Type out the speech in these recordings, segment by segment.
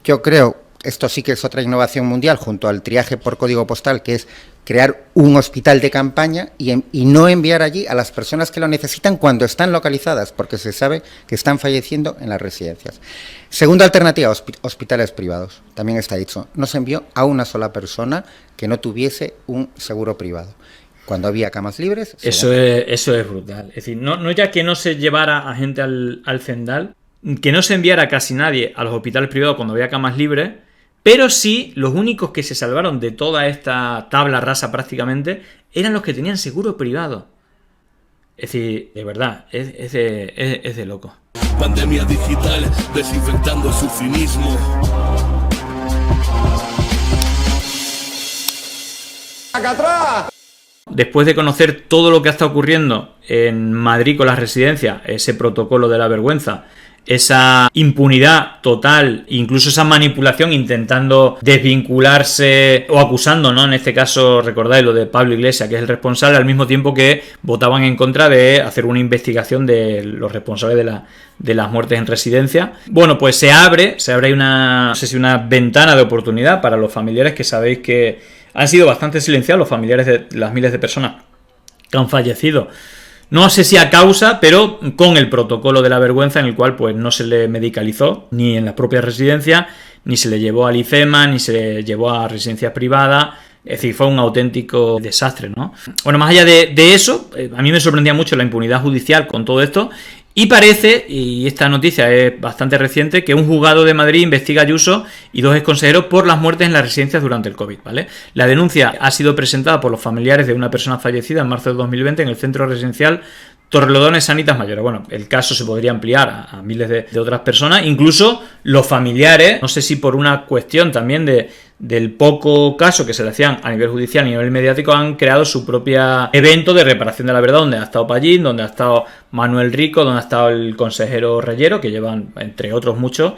Yo creo, esto sí que es otra innovación mundial, junto al triaje por código postal, que es crear un hospital de campaña y no enviar allí a las personas que lo necesitan cuando están localizadas, porque se sabe que están falleciendo en las residencias. Segunda alternativa, hospitales privados. También está dicho, no se envió a una sola persona que no tuviese un seguro privado. Cuando había camas libres... Eso es brutal. Es decir, no ya que no se llevara a gente al Zendal, que no se enviara casi nadie a los hospitales privados cuando había camas libres, pero sí, los únicos que se salvaron de toda esta tabla rasa prácticamente eran los que tenían seguro privado. Es decir, de verdad, es de loco. Pandemia digital, desinfectando su cinismo. ¡Acá atrás! Después de conocer todo lo que está ocurriendo en Madrid con las residencias, ese protocolo de la vergüenza, esa impunidad total, incluso esa manipulación intentando desvincularse o acusando, ¿no? En este caso, recordáis lo de Pablo Iglesias, que es el responsable, al mismo tiempo que votaban en contra de hacer una investigación de los responsables de las muertes en residencia. Bueno, pues se abre ahí una, no sé si una ventana de oportunidad para los familiares, que sabéis que han sido bastante silenciados, los familiares de las miles de personas que han fallecido. No sé si a causa, pero con el protocolo de la vergüenza, en el cual pues no se le medicalizó ni en las propias residencias, ni se le llevó al IFEMA, ni se le llevó a residencias privadas. Es decir, fue un auténtico desastre, ¿no? Bueno, más allá de eso, a mí me sorprendía mucho la impunidad judicial con todo esto. Y parece, y esta noticia es bastante reciente, que un juzgado de Madrid investiga a Ayuso y dos exconsejeros por las muertes en las residencias durante el COVID, ¿vale? La denuncia ha sido presentada por los familiares de una persona fallecida en marzo de 2020 en el centro residencial Torrelodones Sanitas Mayores. Bueno, el caso se podría ampliar a miles de otras personas, incluso los familiares, no sé si por una cuestión también del poco caso que se le hacían a nivel judicial, a nivel mediático, han creado su propio evento de reparación de la verdad, donde ha estado Pallín, donde ha estado Manuel Rico, donde ha estado el consejero Reyero, que llevan, entre otros muchos,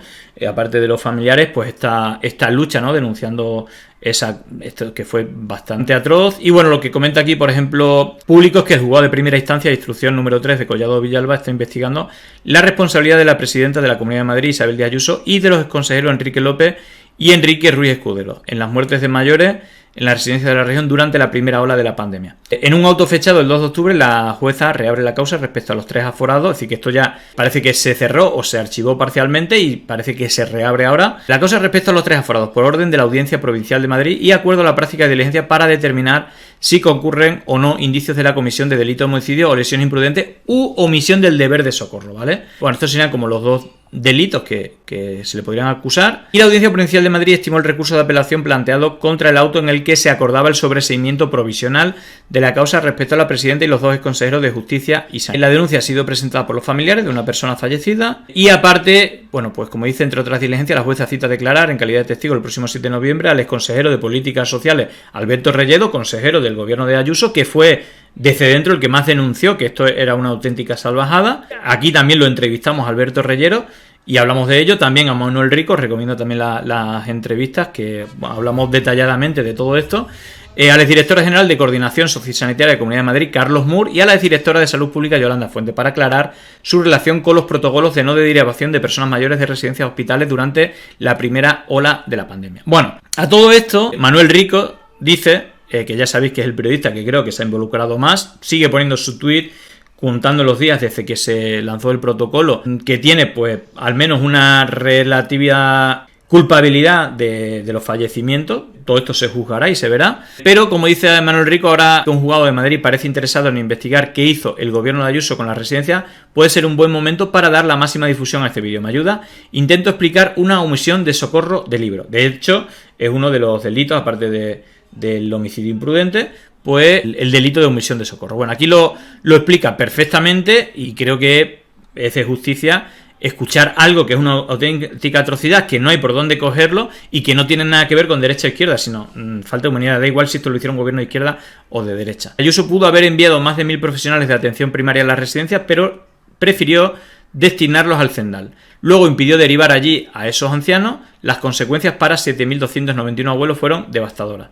aparte de los familiares, pues esta lucha, ¿no? Denunciando esto que fue bastante atroz. Y bueno, lo que comenta aquí, por ejemplo, Público, es que el juzgado de primera instancia, instrucción número 3 de Collado Villalba, está investigando la responsabilidad de la presidenta de la Comunidad de Madrid, Isabel Díaz Ayuso, y de los exconsejeros Enrique López y Enrique Ruiz Escudero en las muertes de mayores en la residencia de la región durante la primera ola de la pandemia. En un auto fechado el 2 de octubre, la jueza reabre la causa respecto a los 3 aforados, es decir, que esto ya parece que se cerró o se archivó parcialmente y parece que se reabre ahora. La causa respecto a los 3 aforados por orden de la Audiencia Provincial de Madrid y acuerdo a la práctica de diligencia para determinar si concurren o no indicios de la comisión de delito de homicidio o lesión imprudente u omisión del deber de socorro, ¿vale? Bueno, estos serían como los dos delitos que se le podrían acusar. Y la Audiencia Provincial de Madrid estimó el recurso de apelación planteado contra el auto en el que se acordaba el sobreseimiento provisional de la causa respecto a la presidenta y los dos exconsejeros de Justicia y Sanidad. La denuncia ha sido presentada por los familiares de una persona fallecida y aparte, bueno, pues como dice, entre otras diligencias, la jueza cita a declarar en calidad de testigo el próximo 7 de noviembre al exconsejero de Políticas Sociales Alberto Reyero, consejero del gobierno de Ayuso, que fue desde dentro el que más denunció que esto era una auténtica salvajada. Aquí también lo entrevistamos a Alberto Reyero y hablamos de ello. También a Manuel Rico, recomiendo también las entrevistas, que hablamos detalladamente de todo esto. A la exdirectora general de Coordinación Sociosanitaria de Comunidad de Madrid, Carlos Mur, y a la exdirectora de Salud Pública, Yolanda Fuente, para aclarar su relación con los protocolos de no derivación de personas mayores de residencias a hospitales durante la primera ola de la pandemia. Bueno, a todo esto, Manuel Rico dice, que ya sabéis que es el periodista que creo que se ha involucrado más, sigue poniendo su tuit contando los días desde que se lanzó el protocolo, que tiene pues al menos una relativa culpabilidad de los fallecimientos. Todo esto se juzgará y se verá, pero como dice Manuel Rico, ahora que un juzgado de Madrid parece interesado en investigar qué hizo el gobierno de Ayuso con la residencia, puede ser un buen momento para dar la máxima difusión a este vídeo. ¿Me ayuda? Intento explicar una omisión de socorro de libro. De hecho, es uno de los delitos, aparte del homicidio imprudente, pues el delito de omisión de socorro. Bueno, aquí lo explica perfectamente y creo que es de justicia escuchar algo que es una auténtica atrocidad, que no hay por dónde cogerlo y que no tiene nada que ver con derecha e izquierda, sino falta de humanidad. Da igual si esto lo hiciera un gobierno de izquierda o de derecha. Ayuso pudo haber enviado más de 1000 profesionales de atención primaria a las residencias, pero prefirió destinarlos al Zendal. Luego impidió derivar allí a esos ancianos. Las consecuencias para 7.291 abuelos fueron devastadoras.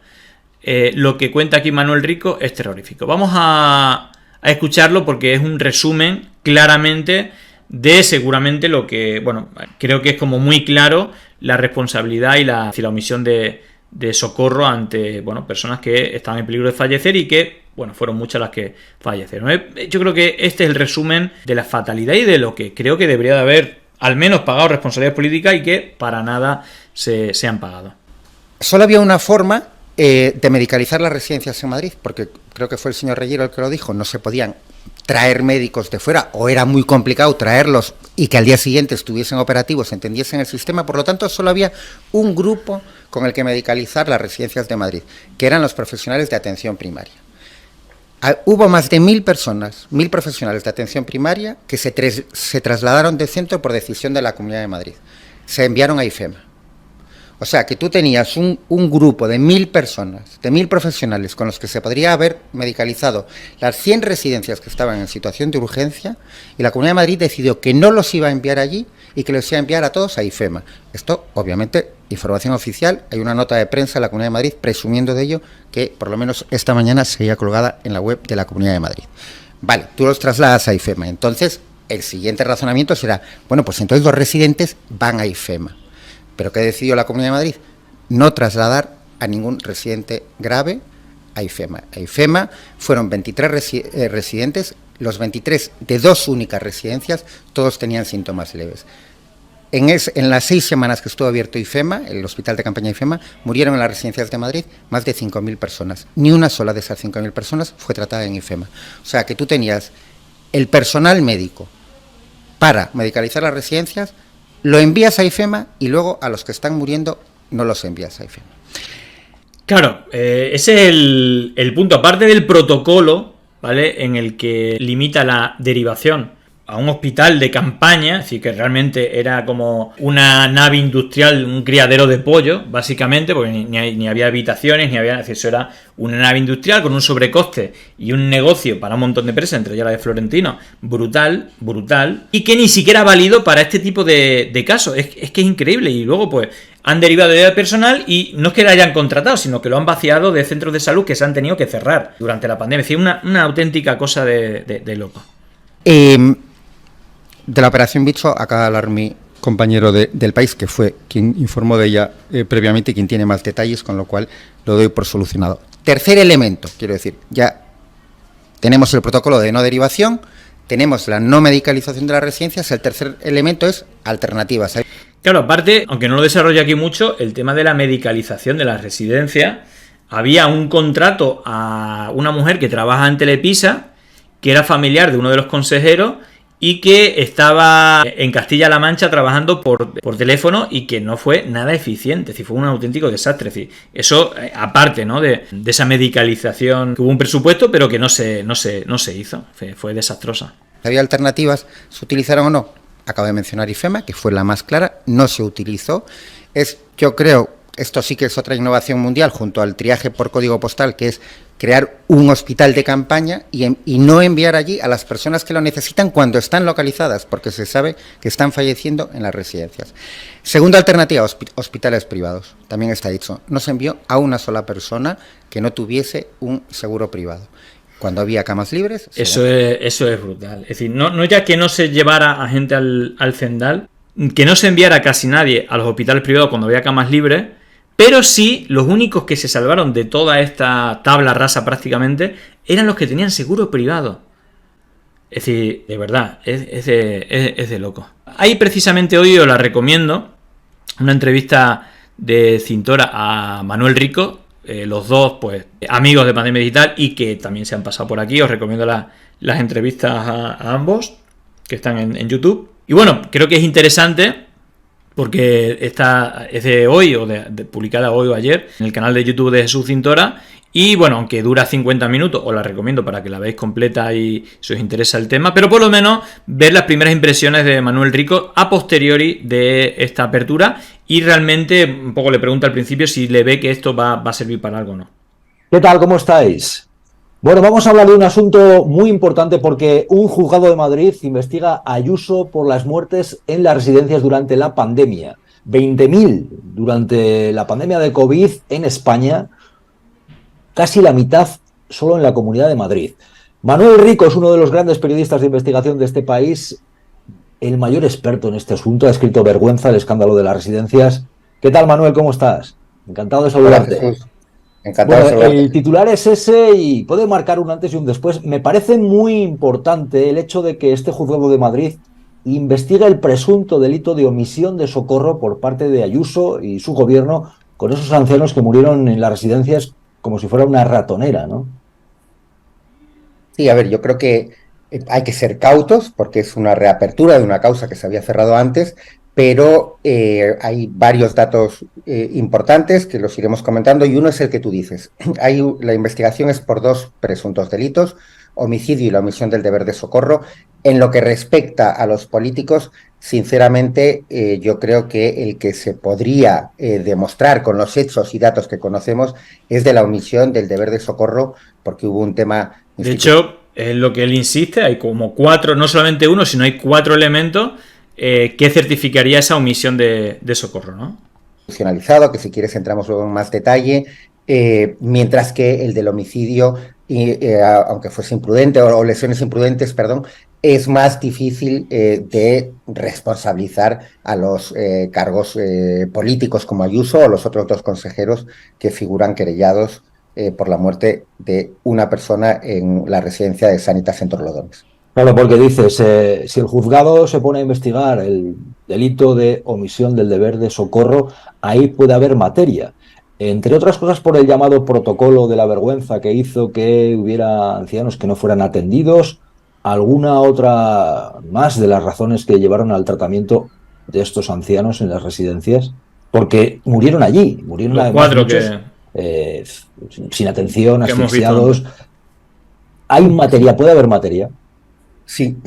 Lo que cuenta aquí Manuel Rico es terrorífico. Vamos a escucharlo porque es un resumen claramente de seguramente lo que, bueno, creo que es como muy claro la responsabilidad y la omisión de socorro ante, bueno, personas que estaban en peligro de fallecer y que, bueno, fueron muchas las que fallecieron. Yo creo que este es el resumen de la fatalidad y de lo que creo que debería de haber al menos pagado responsabilidades políticas y que para nada se han pagado. Solo había una forma de medicalizar las residencias en Madrid, porque creo que fue el señor Reyero el que lo dijo, no se podían traer médicos de fuera, o era muy complicado traerlos y que al día siguiente estuviesen operativos, entendiesen el sistema. Por lo tanto, solo había un grupo con el que medicalizar las residencias de Madrid, que eran los profesionales de atención primaria. Hubo más de 1.000 personas, 1.000 profesionales de atención primaria que se trasladaron de centro por decisión de la Comunidad de Madrid. Se enviaron a IFEMA. O sea, que tú tenías un grupo de 1.000 personas, de 1.000 profesionales con los que se podría haber medicalizado las 100 residencias que estaban en situación de urgencia, y la Comunidad de Madrid decidió que no los iba a enviar allí y que los iba a enviar a todos a IFEMA. Esto, obviamente, información oficial, hay una nota de prensa en la Comunidad de Madrid presumiendo de ello, que por lo menos esta mañana seguía colgada en la web de la Comunidad de Madrid. Vale, tú los trasladas a IFEMA, entonces el siguiente razonamiento será, bueno, pues entonces los residentes van a IFEMA. ¿Pero qué decidió la Comunidad de Madrid? No trasladar a ningún residente grave a IFEMA. A IFEMA fueron 23 residentes, los 23 de 2 únicas residencias, todos tenían síntomas leves. En las 6 semanas que estuvo abierto IFEMA, el hospital de campaña IFEMA, murieron en las residencias de Madrid más de 5.000 personas. Ni una sola de esas 5.000 personas fue tratada en IFEMA. O sea, que tú tenías el personal médico para medicalizar las residencias, lo envías a IFEMA y luego a los que están muriendo no los envías a IFEMA. Claro, ese es el punto. Aparte del protocolo, ¿vale?, en el que limita la derivación a un hospital de campaña, es decir, que realmente era como una nave industrial, un criadero de pollo, básicamente, porque ni había habitaciones, ni había, es decir, eso era una nave industrial con un sobrecoste y un negocio para un montón de empresas, entre ellas la de Florentino, brutal, y que ni siquiera es válido para este tipo de casos. Es que es increíble. Y luego, pues, han derivado de personal y no es que lo hayan contratado, sino que lo han vaciado de centros de salud que se han tenido que cerrar durante la pandemia. Es decir, una auténtica cosa de loco. De la operación Bicho acaba de hablar mi compañero del País, que fue quien informó de ella previamente y quien tiene más detalles, con lo cual lo doy por solucionado. Tercer elemento, quiero decir, ya tenemos el protocolo de no derivación, tenemos la no medicalización de las residencias, el tercer elemento es alternativas. Claro, aparte, aunque no lo desarrolle aquí mucho, el tema de la medicalización de las residencias, había un contrato a una mujer que trabaja en Telepisa, que era familiar de uno de los consejeros, y que estaba en Castilla-La Mancha trabajando por teléfono y que no fue nada eficiente, es decir, fue un auténtico desastre. Es decir, eso, aparte, ¿no?, de esa medicalización, que hubo un presupuesto, pero que no se hizo, fue desastrosa. ¿Había alternativas? ¿Se utilizaron o no? Acabo de mencionar IFEMA, que fue la más clara, no se utilizó. Yo creo, esto sí que es otra innovación mundial, junto al triaje por código postal, que es crear un hospital de campaña y no enviar allí a las personas que lo necesitan cuando están localizadas, porque se sabe que están falleciendo en las residencias. Segunda alternativa, hospitales privados. También está dicho, no se envió a una sola persona que no tuviese un seguro privado. Cuando había camas libres... Eso es brutal. Es decir, no ya que no se llevara a gente al Zendal, que no se enviara casi nadie a los hospitales privados cuando había camas libres, pero sí, los únicos que se salvaron de toda esta tabla rasa prácticamente eran los que tenían seguro privado. Es decir, de verdad, es de loco. Ahí precisamente hoy os la recomiendo, una entrevista de Cintora a Manuel Rico, los dos, pues, amigos de Pandemia Digital y que también se han pasado por aquí. Os recomiendo las entrevistas a ambos, que están en YouTube. Y bueno, creo que es interesante porque esta es de hoy, o publicada hoy o ayer, en el canal de YouTube de Jesús Cintora. Y bueno, aunque dura 50 minutos, os la recomiendo para que la veáis completa y si os interesa el tema, pero por lo menos ver las primeras impresiones de Manuel Rico a posteriori de esta apertura, y realmente un poco le pregunto al principio si le ve que esto va a servir para algo o no. ¿Qué tal? ¿Cómo estáis? Bueno, vamos a hablar de un asunto muy importante porque un juzgado de Madrid investiga a Ayuso por las muertes en las residencias durante la pandemia. 20.000 durante la pandemia de COVID en España, casi la mitad solo en la Comunidad de Madrid. Manuel Rico es uno de los grandes periodistas de investigación de este país. el mayor experto en este asunto, ha escrito Vergüenza, el escándalo de las residencias. ¿Qué tal, Manuel? ¿Cómo estás? Encantado de Hola saludarte. Jesús, encantado de Bueno, el saludarte. titular es ese y puede marcar un antes y un después. Me parece muy importante el hecho de que este juzgado de Madrid investigue el presunto delito de omisión de socorro por parte de Ayuso y su gobierno con esos ancianos que murieron en las residencias como si fuera una ratonera, ¿no? Sí, a ver, yo creo que hay que ser cautos porque es una reapertura de una causa que se había cerrado antes, pero hay varios datos importantes que los iremos comentando y uno es el que tú dices. La investigación es por dos presuntos delitos, homicidio y la omisión del deber de socorro. En lo que respecta a los políticos, sinceramente, yo creo que el que se podría demostrar con los hechos y datos que conocemos es de la omisión del deber de socorro, porque hubo un tema De hecho, es lo que él insiste, hay como 4, no solamente uno, sino hay 4 elementos que certificaría esa omisión de socorro, ¿no? institucionalizado, que si quieres entramos luego en más detalle, mientras que el del homicidio, aunque fuese imprudente o lesiones imprudentes, perdón, es más difícil de responsabilizar a los cargos políticos como Ayuso o los otros dos consejeros que figuran querellados por la muerte de una persona en la residencia de Sanitas en Torrelodones. Claro, porque dices, si el juzgado se pone a investigar el delito de omisión del deber de socorro, ahí puede haber materia. Entre otras cosas por el llamado protocolo de la vergüenza que hizo que hubiera ancianos que no fueran atendidos, alguna otra más de las razones que llevaron al tratamiento de estos ancianos en las residencias, porque murieron allí, murieron Los además 4 muchos sin atención, que hemos visto asfixiados. antes. ¿Hay materia? ¿Puede haber materia? Sí,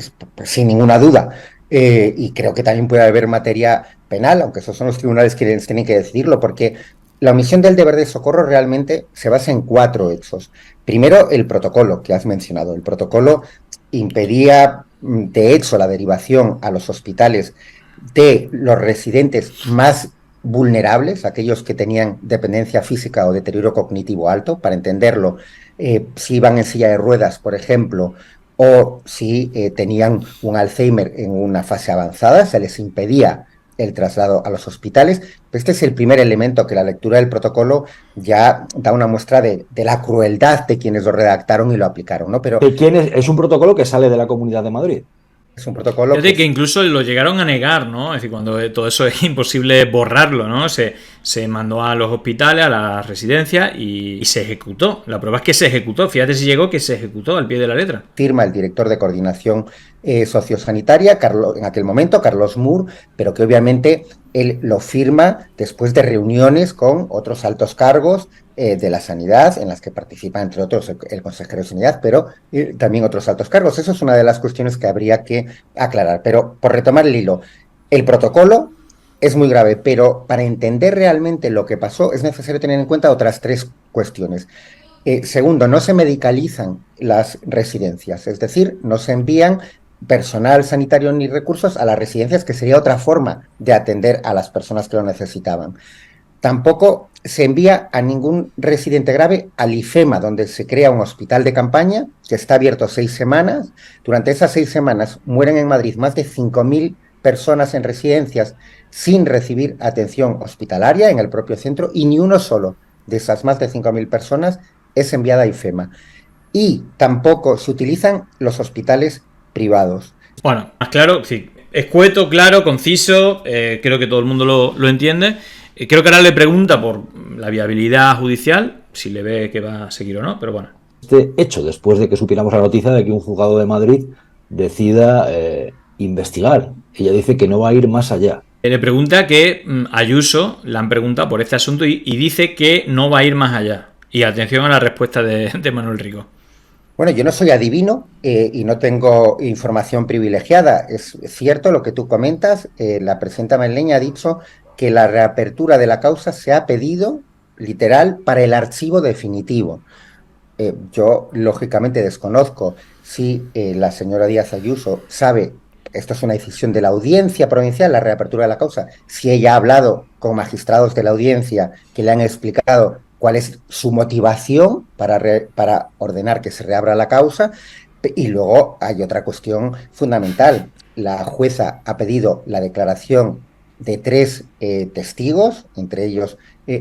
sin ninguna duda. Y creo que también puede haber materia penal, aunque esos son los tribunales quienes tienen que decidirlo, porque la omisión del deber de socorro realmente se basa en 4 hechos. Primero, el protocolo que has mencionado. El protocolo impedía, de hecho, la derivación a los hospitales de los residentes más vulnerables, aquellos que tenían dependencia física o deterioro cognitivo alto. Para entenderlo, si iban en silla de ruedas, por ejemplo, o si tenían un Alzheimer en una fase avanzada, se les impedía el traslado a los hospitales. Este es el primer elemento que la lectura del protocolo ya da una muestra de la crueldad de quienes lo redactaron y lo aplicaron, ¿no? Pero ¿Quién es un protocolo que sale de la Comunidad de Madrid? es un protocolo Fíjate que incluso lo llegaron a negar, ¿no? Es decir, cuando todo eso es imposible borrarlo, ¿no? Se mandó a los hospitales, a las residencias y se ejecutó. La prueba es que se ejecutó. Fíjate si llegó que se ejecutó al pie de la letra. firma el director de coordinación sociosanitaria, en aquel momento, Carlos Moore, pero que obviamente él lo firma después de reuniones con otros altos cargos de la sanidad, en las que participa, entre otros, el consejero de sanidad, pero también otros altos cargos. Eso es una de las cuestiones que habría que aclarar. Pero, por retomar el hilo, el protocolo es muy grave, pero para entender realmente lo que pasó es necesario tener en cuenta otras 3 cuestiones. Segundo, no se medicalizan las residencias, es decir, no se envían personal sanitario ni recursos a las residencias, que sería otra forma de atender a las personas que lo necesitaban. Tampoco se envía a ningún residente grave al IFEMA, donde se crea un hospital de campaña que está abierto 6 semanas. Durante esas 6 semanas mueren en Madrid más de 5.000 personas en residencias sin recibir atención hospitalaria en el propio centro, y ni uno solo de esas más de 5.000 personas es enviada a IFEMA. Y tampoco se utilizan los hospitales privados. Bueno, más claro, sí, escueto, claro, conciso, creo que todo el mundo lo entiende. Creo que ahora le pregunta por la viabilidad judicial, si le ve que va a seguir o no, pero bueno. Este hecho, después de que supiéramos la noticia de que un juzgado de Madrid decida investigar. Ella dice que no va a ir más allá. Le pregunta que Ayuso le han preguntado por este asunto y dice que no va a ir más allá. Y atención a la respuesta de Manuel Rico. Bueno, yo no soy adivino y no tengo información privilegiada. Es cierto lo que tú comentas. La presidenta madrileña ha dicho que la reapertura de la causa se ha pedido, literal, para el archivo definitivo. Yo, lógicamente, desconozco si la señora Díaz Ayuso sabe, esto es una decisión de la audiencia provincial, la reapertura de la causa, si ella ha hablado con magistrados de la audiencia que le han explicado cuál es su motivación para ordenar que se reabra la causa. Y luego hay otra cuestión fundamental. la jueza ha pedido la declaración de 3 testigos, entre ellos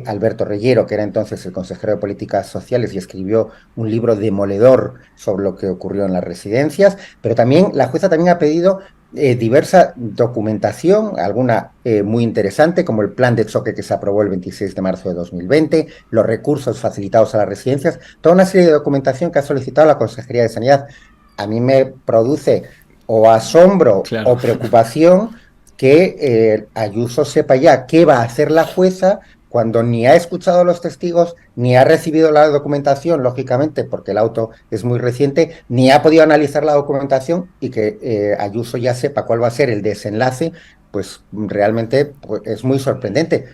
Alberto Reyero, que era entonces el consejero de Políticas Sociales y escribió un libro demoledor sobre lo que ocurrió en las residencias, pero también la jueza también ha pedido diversa documentación, alguna muy interesante, como el plan de choque que se aprobó el 26 de marzo de 2020, los recursos facilitados a las residencias, toda una serie de documentación que ha solicitado la Consejería de Sanidad. A mí me produce o asombro o preocupación que Ayuso sepa ya qué va a hacer la jueza cuando ni ha escuchado a los testigos, ni ha recibido la documentación, lógicamente, porque el auto es muy reciente, ni ha podido analizar la documentación, y que Ayuso ya sepa cuál va a ser el desenlace, pues realmente pues, es muy sorprendente.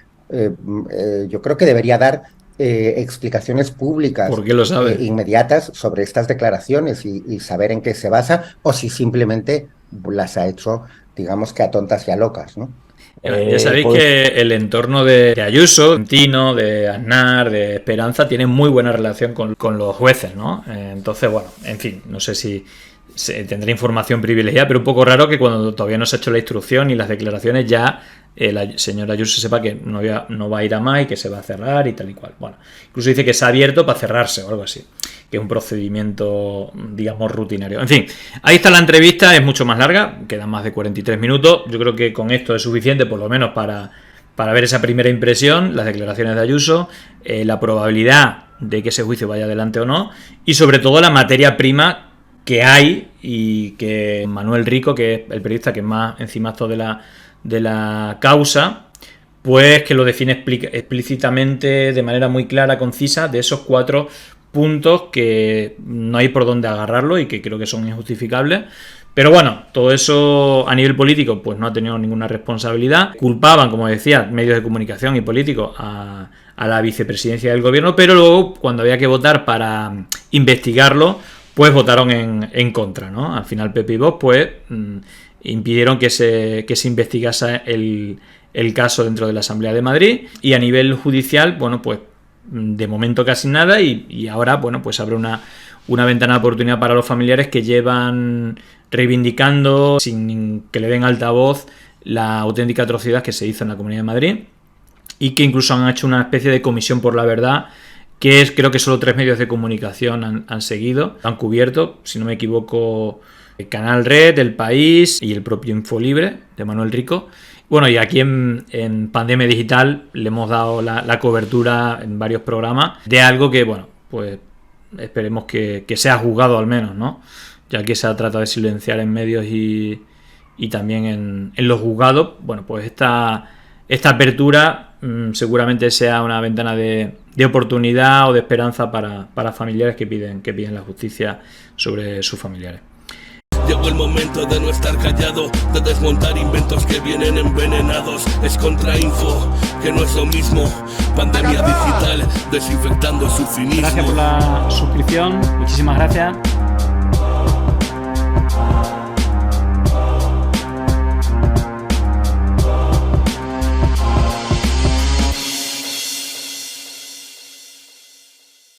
Yo creo que debería dar explicaciones públicas inmediatas sobre estas declaraciones y saber en qué se basa, o si simplemente las ha hecho, digamos que a tontas y a locas, ¿no? Ya sabéis que el entorno de Ayuso, de Tino, de Aznar, de Esperanza, tiene muy buena relación con los jueces, ¿no? Entonces, bueno, en fin, no sé si tendrá información privilegiada, pero un poco raro que cuando todavía no se ha hecho la instrucción y las declaraciones ya la señora Ayuso sepa que no va a ir a más y que se va a cerrar y tal y cual. Bueno, incluso dice que se ha abierto para cerrarse o algo así, que es un procedimiento, digamos, rutinario. En fin, ahí está la entrevista, es mucho más larga, quedan más de 43 minutos. Yo creo que con esto es suficiente, por lo menos para ver esa primera impresión, las declaraciones de Ayuso, la probabilidad de que ese juicio vaya adelante o no, y sobre todo la materia prima que hay, y que Manuel Rico, que es el periodista que más encima está de la causa, pues que lo define explícitamente de manera muy clara, concisa, de esos 4 puntos que no hay por dónde agarrarlo y que creo que son injustificables. Pero bueno, todo eso a nivel político pues no ha tenido ninguna responsabilidad. Culpaban, como decía, medios de comunicación y políticos a la vicepresidencia del gobierno, pero luego cuando había que votar para investigarlo, pues votaron en contra, ¿no? Al final Pepe y Vox pues impidieron que se investigase el caso dentro de la Asamblea de Madrid, y a nivel judicial, bueno, pues de momento casi nada, y ahora, bueno, pues abre una ventana de oportunidad para los familiares que llevan reivindicando, sin que le den altavoz, la auténtica atrocidad que se hizo en la Comunidad de Madrid, y que incluso han hecho una especie de comisión por la verdad, que creo que solo 3 medios de comunicación han seguido, han cubierto, si no me equivoco, el Canal Red, El País y el propio Infolibre de Manuel Rico. Bueno, y aquí en Pandemia Digital le hemos dado la cobertura en varios programas de algo que, bueno, pues esperemos que sea juzgado al menos, ¿no? Ya que se ha tratado de silenciar en medios y también en los juzgados. Bueno, pues esta apertura seguramente sea una ventana de oportunidad o de esperanza para familiares que piden la justicia sobre sus familiares. Llegó el momento de no estar callado, de desmontar inventos que vienen envenenados. Es contrainfo, que no es lo mismo. Pandemia digital, desinfectando su cinismo. Gracias por la suscripción, muchísimas gracias.